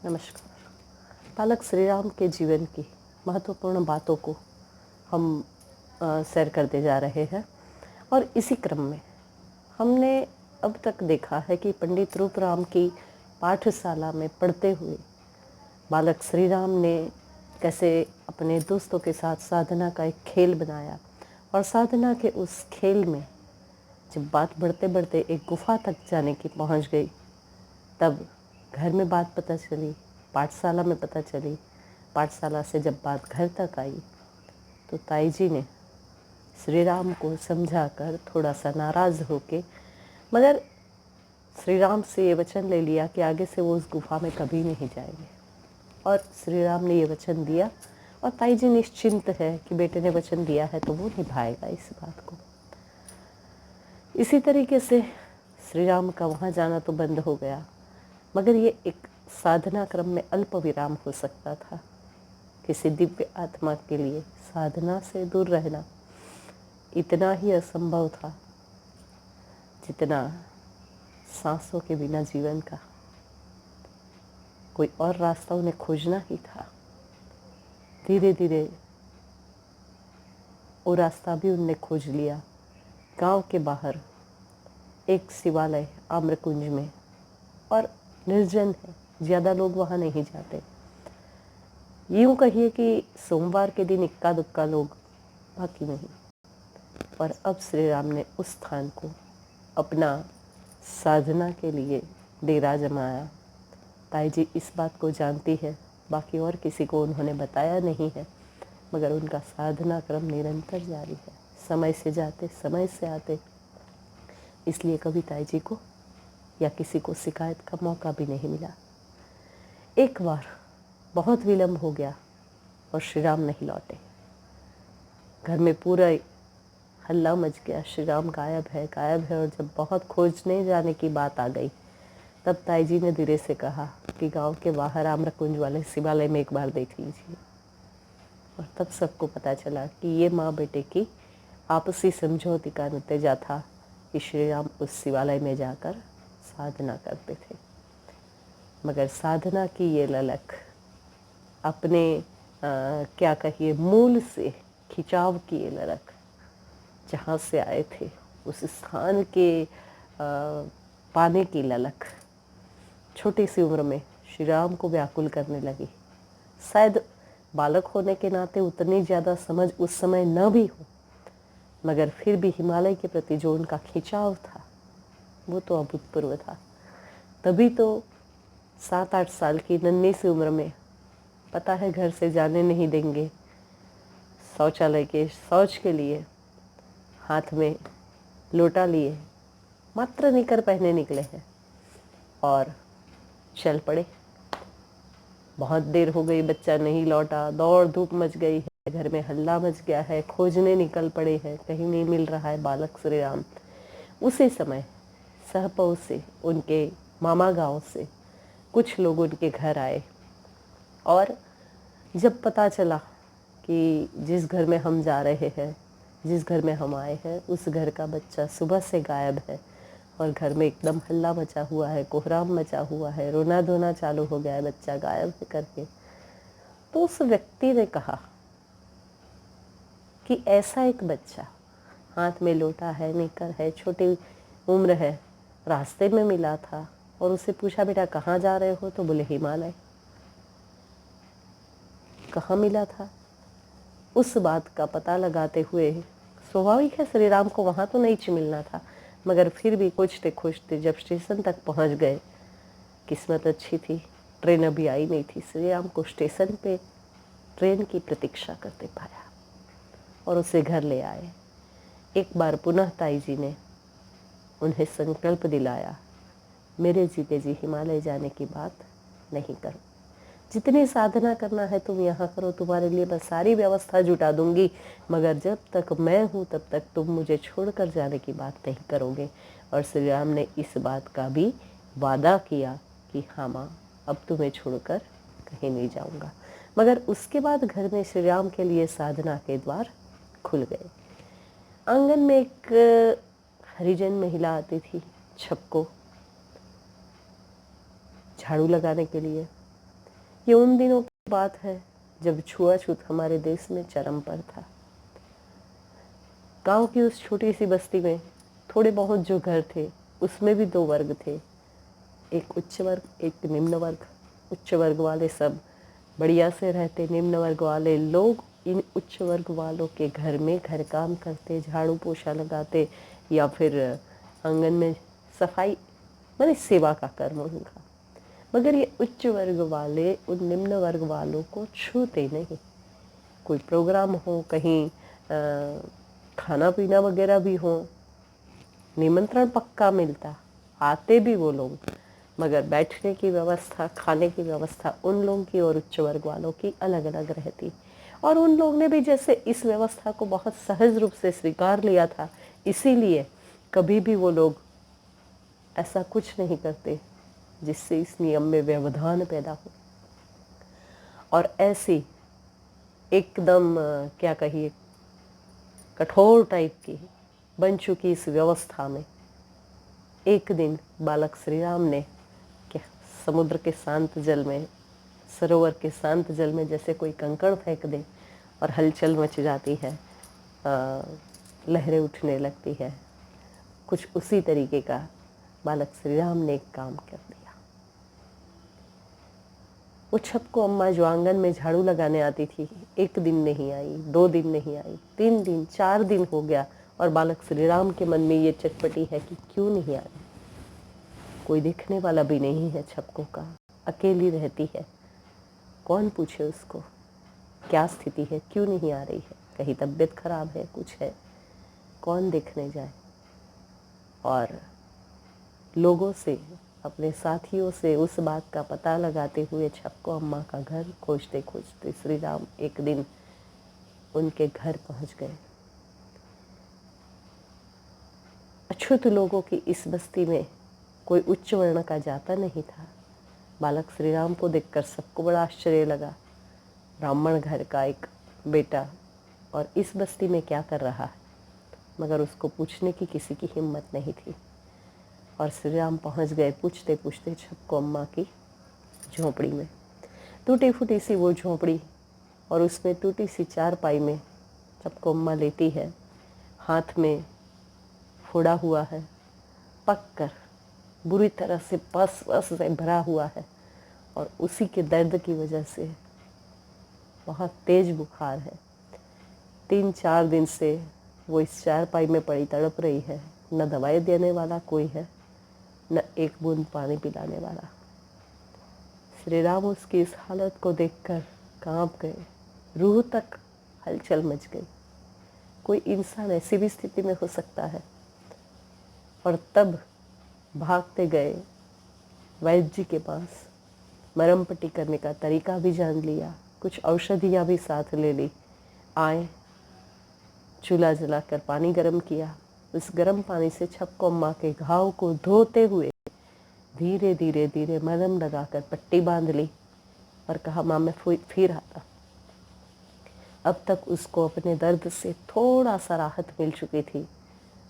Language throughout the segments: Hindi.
नमस्कार। बालक श्री राम के जीवन की महत्वपूर्ण बातों को हम शेयर करते जा रहे हैं और इसी क्रम में हमने अब तक देखा है कि पंडित रूपराम की पाठशाला में पढ़ते हुए बालक श्री राम ने कैसे अपने दोस्तों के साथ साधना का एक खेल बनाया और साधना के उस खेल में जब बात बढ़ते बढ़ते एक गुफा तक जाने की पहुंच गई, तब घर में बात पता चली, पाठशाला में पता चली। पाठशाला से जब बात घर तक आई तो ताई जी ने श्री राम को समझाकर थोड़ा सा नाराज़ होके मगर श्री राम से ये वचन ले लिया कि आगे से वो उस गुफा में कभी नहीं जाएंगे। और श्री राम ने ये वचन दिया और ताई जी निश्चिंत है कि बेटे ने वचन दिया है तो वो निभाएगा इस बात को। इसी तरीके से श्री राम का वहाँ जाना तो बंद हो गया, मगर ये एक साधना क्रम में अल्प विराम हो सकता था। किसी दिव्य आत्मा के लिए साधना से दूर रहना इतना ही असंभव था जितना सांसों के बिना जीवन का कोई और रास्ता उन्हें खोजना ही था। धीरे धीरे वो रास्ता भी उनने खोज लिया। गांव के बाहर एक शिवालय आम्रकुंज में, और निर्जन है, ज़्यादा लोग वहाँ नहीं जाते। यूँ कहिए कि सोमवार के दिन इक्का दुक्का लोग, बाकी नहीं। और अब श्री राम ने उस स्थान को अपना साधना के लिए डेरा जमाया। ताई जी इस बात को जानती है, बाकी और किसी को उन्होंने बताया नहीं है, मगर उनका साधना क्रम निरंतर जारी है। समय से जाते, समय से आते, इसलिए कभी ताई जी को या किसी को शिकायत का मौका भी नहीं मिला। एक बार बहुत विलंब हो गया और श्री राम नहीं लौटे। घर में पूरा हल्ला मच गया, श्री राम गायब है, गायब है। और जब बहुत खोजने जाने की बात आ गई, तब ताई जी ने धीरे से कहा कि गांव के बाहर आम्रकुंज वाले शिवालय में एक बार देख लीजिए। और तब सबको पता चला कि ये माँ बेटे की आपसी समझौते का नतीजा था कि श्री राम उस शिवालय में जाकर साधना करते थे। मगर साधना की ये ललक अपने क्या कहिए मूल से खिंचाव की ये ललक, जहाँ से आए थे उस स्थान के पाने की ललक छोटी सी उम्र में श्री राम को व्याकुल करने लगी। शायद बालक होने के नाते उतनी ज़्यादा समझ उस समय न भी हो, मगर फिर भी हिमालय के प्रति जो उनका खिंचाव था वो तो अभूतपूर्व था। तभी तो 7-8 साल की नन्ही सी उम्र में, पता है घर से जाने नहीं देंगे, शौचालय के शौच के लिए हाथ में लोटा लिए मात्र निकर पहने निकले हैं और चल पड़े। बहुत देर हो गई, बच्चा नहीं लौटा, दौड़ धूप मच गई है, घर में हल्ला मच गया है, खोजने निकल पड़े हैं, कहीं नहीं मिल रहा है बालक श्री राम। उसी समय सहपौ से, उनके मामा गांव से कुछ लोग उनके घर आए और जब पता चला कि जिस घर में हम जा रहे हैं, जिस घर में हम आए हैं, उस घर का बच्चा सुबह से गायब है और घर में एकदम हल्ला मचा हुआ है, कोहराम मचा हुआ है, रोना धोना चालू हो गया है बच्चा गायब है करके, तो उस व्यक्ति ने कहा कि ऐसा एक बच्चा हाथ में लोटा है, निकर है, छोटी उम्र है, रास्ते में मिला था और उससे पूछा बेटा कहाँ जा रहे हो, तो बोले हिमालय। कहाँ मिला था? उस बात का पता लगाते हुए स्वाभाविक है श्री राम को वहाँ तो नहीं मिलना था, मगर फिर भी खोजते खोजते जब स्टेशन तक पहुँच गए, किस्मत अच्छी थी, ट्रेन अभी आई नहीं थी। श्री राम को स्टेशन पे ट्रेन की प्रतीक्षा करते पाया और उसे घर ले आए। एक बार पुनः ताई जी ने उन्हें संकल्प दिलाया, मेरे जीते जी हिमालय जाने की बात नहीं करो, जितनी साधना करना है तुम यहाँ करो, तुम्हारे लिए मैं सारी व्यवस्था जुटा दूंगी, मगर जब तक मैं हूँ तब तक तुम मुझे छोड़कर जाने की बात नहीं करोगे। और श्री राम ने इस बात का भी वादा किया कि हाँ माँ, अब तुम्हें छोड़कर कहीं नहीं जाऊँगा। मगर उसके बाद घर में श्री राम के लिए साधना के द्वार खुल गए। आंगन में एक हरिजन महिला आती थी छत को झाड़ू लगाने के लिए, ये उन दिनों की बात है जब छुआछूत हमारे देश में चरम पर था। गांव की उस छोटी सी बस्ती में थोड़े बहुत जो घर थे उसमें भी दो वर्ग थे, एक उच्च वर्ग, एक निम्न वर्ग। उच्च वर्ग वाले सब बढ़िया से रहते, निम्न वर्ग वाले लोग इन उच्च वर्ग वालों के घर में घर काम करते, झाड़ू पोछा लगाते या फिर आंगन में सफाई, माने सेवा का कर्म उनका। मगर ये उच्च वर्ग वाले उन निम्न वर्ग वालों को छूते नहीं। कोई प्रोग्राम हो, कहीं खाना पीना वगैरह भी हो, निमंत्रण पक्का मिलता, आते भी वो लोग, मगर बैठने की व्यवस्था, खाने की व्यवस्था उन लोगों की और उच्च वर्ग वालों की अलग अलग रहती। और उन लोगों ने भी जैसे इस व्यवस्था को बहुत सहज रूप से स्वीकार लिया था, इसीलिए कभी भी वो लोग ऐसा कुछ नहीं करते जिससे इस नियम में व्यवधान पैदा हो। और ऐसी एकदम क्या कहिए कठोर टाइप की बन चुकी इस व्यवस्था में एक दिन बालक श्री राम ने क्या समुद्र के शांत जल में, सरोवर के शांत जल में जैसे कोई कंकड़ फेंक दे और हलचल मच जाती है, लहरें उठने लगती है, कुछ उसी तरीके का बालक श्री राम ने एक काम कर दिया। वो छपको अम्मा जो आंगन में झाड़ू लगाने आती थी, एक दिन नहीं आई, 2 दिन नहीं आई, 3 दिन, 4 दिन हो गया और बालक श्री राम के मन में ये चटपटी है कि क्यों नहीं आई। कोई देखने वाला भी नहीं है छपको का, अकेली रहती है, कौन पूछे उसको क्या स्थिति है, क्यों नहीं आ रही है, कहीं तबीयत खराब है, कुछ है, कौन देखने जाए। और लोगों से, अपने साथियों से उस बात का पता लगाते हुए छपको अम्मा का घर खोजते खोजते श्री राम एक दिन उनके घर पहुंच गए। अछूत लोगों की इस बस्ती में कोई उच्च वर्ण का जाता नहीं था। बालक श्री राम को देखकर सबको बड़ा आश्चर्य लगा, ब्राह्मण घर का एक बेटा और इस बस्ती में क्या कर रहा है, मगर उसको पूछने की किसी की हिम्मत नहीं थी। और श्री राम पहुँच गए पूछते पूछते छपको अम्मा की झोंपड़ी में। टूटी फूटी सी वो झोंपड़ी और उसमें टूटी सी चारपाई में छपको अम्मा लेटी है, हाथ में फोड़ा हुआ है, पक कर बुरी तरह से पस से भरा हुआ है और उसी के दर्द की वजह से बहुत तेज बुखार है। 3-4 दिन से वो इस चारपाई में पड़ी तड़प रही है, न दवाई देने वाला कोई है, न एक बूंद पानी पिलाने वाला। श्री राम उसकी इस हालत को देखकर कांप गए, रूह तक हलचल मच गई। कोई इंसान ऐसी भी स्थिति में हो सकता है। और तब भागते गए वैद्य जी के पास, मरहम पट्टी करने का तरीका भी जान लिया, कुछ औषधियाँ भी साथ ले ली। आए, चूल्हा जलाकर पानी गर्म किया, उस गर्म पानी से छपको अम्मा के घाव को धोते हुए धीरे धीरे धीरे मरहम लगाकर पट्टी बांध ली और कहा माँ मैं फिर आता। अब तक उसको अपने दर्द से थोड़ा सा राहत मिल चुकी थी।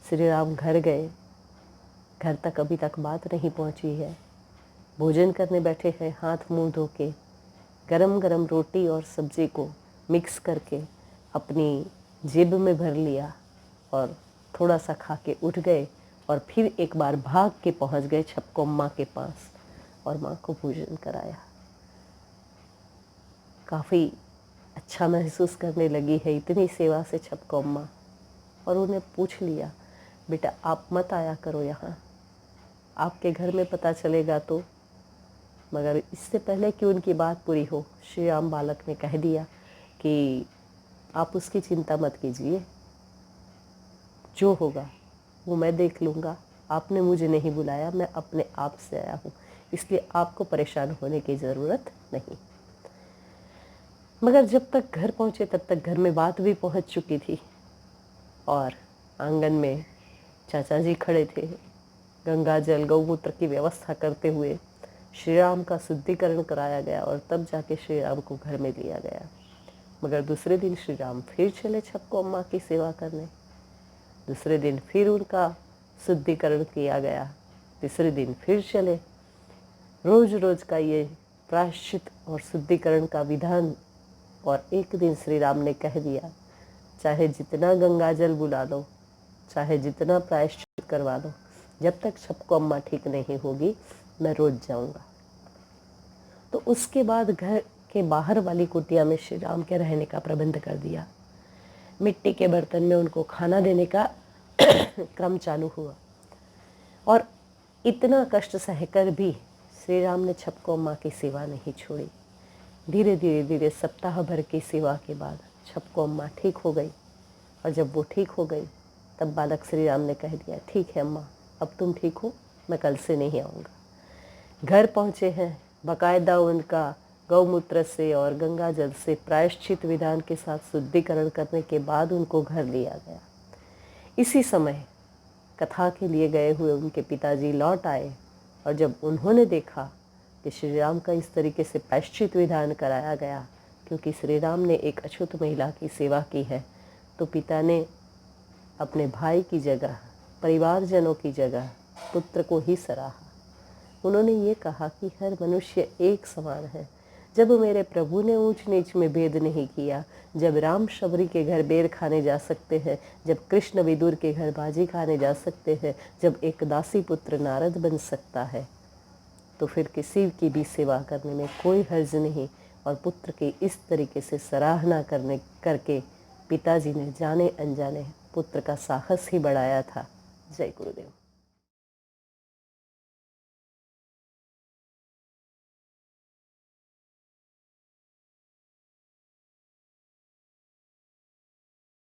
श्री राम घर गए, घर तक अभी तक बात नहीं पहुंची है। भोजन करने बैठे हैं, हाथ मुंह धो के गरम गरम रोटी और सब्जी को मिक्स करके अपनी जेब में भर लिया और थोड़ा सा खा के उठ गए और फिर एक बार भाग के पहुंच गए छपको अम्मा के पास और माँ को भोजन कराया। काफ़ी अच्छा महसूस करने लगी है इतनी सेवा से छपको अम्मा, और उन्हें पूछ लिया बेटा आप मत आया करो यहाँ, आपके घर में पता चलेगा तो। मगर इससे पहले कि उनकी बात पूरी हो, श्री राम बालक ने कह दिया कि आप उसकी चिंता मत कीजिए, जो होगा वो मैं देख लूँगा, आपने मुझे नहीं बुलाया, मैं अपने आप से आया हूँ, इसलिए आपको परेशान होने की ज़रूरत नहीं। मगर जब तक घर पहुँचे तब तक घर में बात भी पहुँच चुकी थी और आंगन में चाचा जी खड़े थे, गंगा जल गौमूत्र की व्यवस्था करते हुए श्री राम का शुद्धिकरण कराया गया और तब जाके श्री राम को घर में लिया गया। मगर दूसरे दिन श्री राम फिर चले छपको अम्मा की सेवा करने, दूसरे दिन फिर उनका शुद्धिकरण किया गया, तीसरे दिन फिर चले। रोज रोज का ये प्रायश्चित और शुद्धिकरण का विधान। और एक दिन श्री राम ने कह दिया, चाहे जितना गंगा जल बुला लो, चाहे जितना प्रायश्चित करवा लो, जब तक छपको अम्मा ठीक नहीं होगी मैं रोज जाऊंगा। तो उसके बाद घर के बाहर वाली कुटिया में श्री राम के रहने का प्रबंध कर दिया। मिट्टी के बर्तन में उनको खाना देने का क्रम चालू हुआ। और इतना कष्ट सहकर भी श्री राम ने छपको अम्मा की सेवा नहीं छोड़ी। धीरे धीरे धीरे सप्ताह भर की सेवा के बाद छपको अम्मा ठीक हो गई। और जब वो ठीक हो गई तब बालक श्री राम ने कह दिया, ठीक है अम्मा, अब तुम ठीक हो, मैं कल से नहीं आऊँगा। घर पहुँचे हैं, बाकायदा उनका गौमूत्र से और गंगा जल से प्रायश्चित विधान के साथ शुद्धिकरण करने के बाद उनको घर लिया गया। इसी समय कथा के लिए गए हुए उनके पिताजी लौट आए और जब उन्होंने देखा कि श्री राम का इस तरीके से प्रायश्चित विधान कराया गया क्योंकि श्री राम ने एक अछूत महिला की सेवा की है, तो पिता ने अपने भाई की जगह, परिवारजनों की जगह पुत्र को ही सराहा। उन्होंने ये कहा कि हर मनुष्य एक समान है। जब मेरे प्रभु ने ऊंच नीच में भेद नहीं किया, जब राम शबरी के घर बेर खाने जा सकते हैं, जब कृष्ण विदुर के घर बाजी खाने जा सकते हैं, जब एक दासी पुत्र नारद बन सकता है, तो फिर किसी की भी सेवा करने में कोई हर्ज नहीं। और पुत्र की इस तरीके से सराहना करके पिताजी ने जाने अनजाने पुत्र का साहस ही बढ़ाया था। जय गुरुदेव।